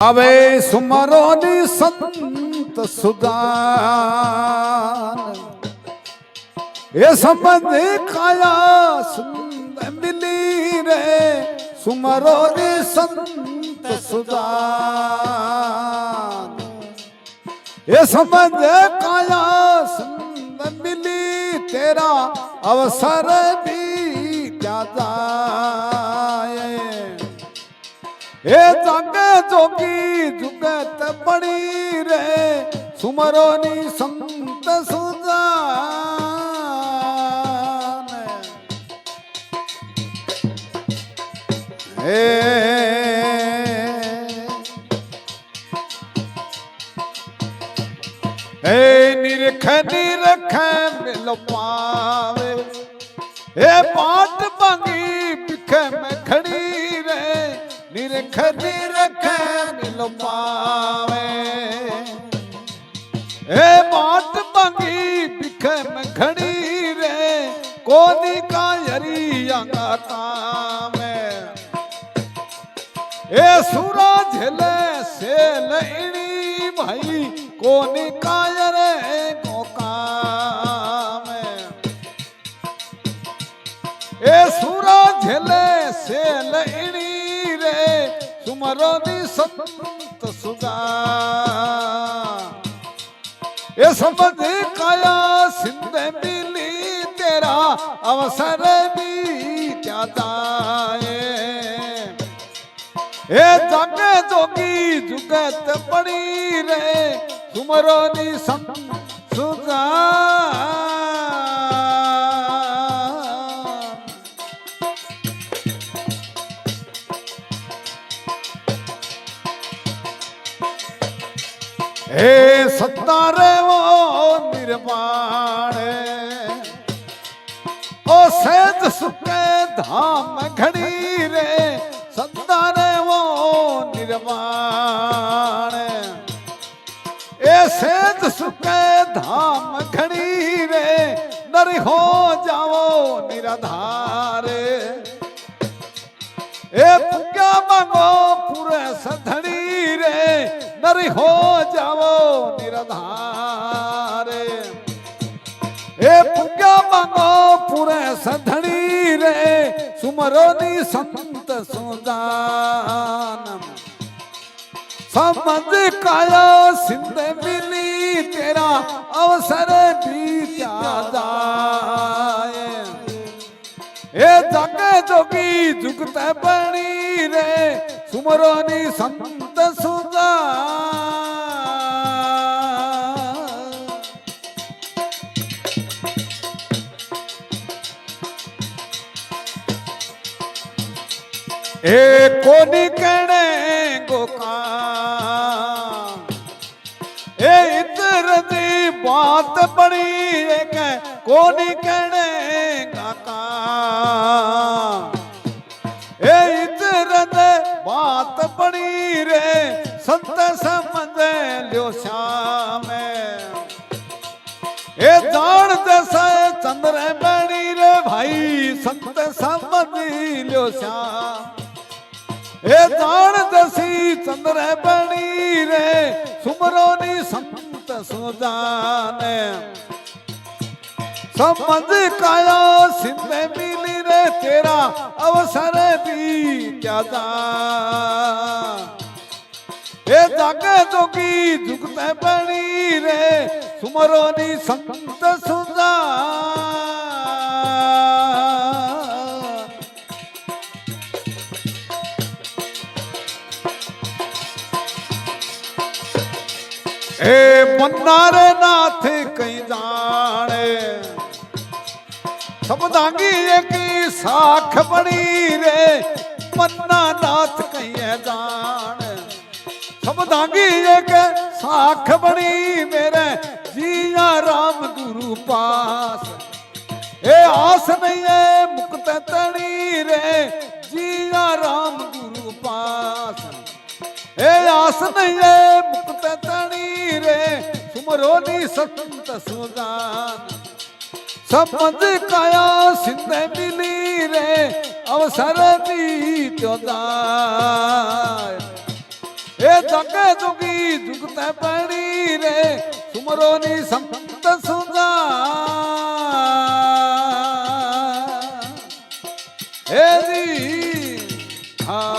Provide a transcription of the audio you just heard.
હવે સુમરોની સંત સુદાન એ સંબંધ કાયા સુંદર મિલી રે સુમરોની સંત સુદાન એ સંબંધ કાયા સુંદર મિલી તેરા અવસર ભી ક્યાં જાય એ જાગે જોગી જુગત પડી રે સુમરોની સંત સુજાન હે નિરખ મિલ પાવે એ પાટ ભાંગી પીખે મેં ખડી રે નિરખ મિલ પાવે એ પાટ ભાંગી પીખે મેં ખડી રે કોની કાયરી અંગાતા મેં એ સૂરજ લે સે લઈણી ભાઈ કોની કાયરે ગોકા મેં એ સૂરજ લે સે લઈણી રે સુમરોની સંત સુગા એ સમજ કાયા સિંધે મિલી તેરા અવસર ભી ક્યાં જાય એ જાગે જોગી જુગત પડી રે સુમરોની સંત સુગા હે સત્તારે વો નિર્માણ ઓ સેજ સુકે ધામ ઘડી રે સત્તારે વો નિર્માણ એ સેજ સુકે ધામ ઘડી રે નર હો જાવો નિરાધારે એ પુગ્યા માંગો પૂરે સધણી રે નરી હો જાવો નિરાધારે એ પુગ્યા માંગો પૂરે સધણી રે સુમરોની સંત સુદાન સમજ કાયા સિંધે મિલી તેરા અવસર ભી ક્યાં જાય એ જાગે જોગી જુગત બની રે સુમરોની સંત સુગા એ કોની કણે ગોકા એ ઇતર દી બાત પડી કે કોની કણે ગાકા એ ઇતર દે બાત પડી રે સંત સમજ લ્યો શ્યામે એ જાણ દસે ચંદ્ર બની રે ભાઈ સંત સમજ લ્યો શ્યામ એ જાણ દસી ચંદ્ર બની રે સુમરોની સંત સુજાને સમજ કાયા સિંધે મિલી રે તેરા અવસર ભી ક્યાં જા એ જાગે જોગી જુગત બની રે સુમરોની સંત સુજા એ મન્નારે નાથ કઈ જાણે સમદાંગી એકી સાખ બની રે મન્ના નાથ કઈ જાણે સમદાંગી એક સાખ બની મેરે જીયા રામ ગુરુ પાસ એ આસ નહીં એ મુક્ત તણી રે જીયા રામ ગુરુ પાસ એ આસ નહીં એ મુક્ત તણી રે સુમરોની સંત સુદાન સમજ કાયા સિંધે મિલી રે અવસર ભી ત્યો જાય એ જગે જુગી જુગતે પડી રે સુમરોની સંત સુજા હે જી હા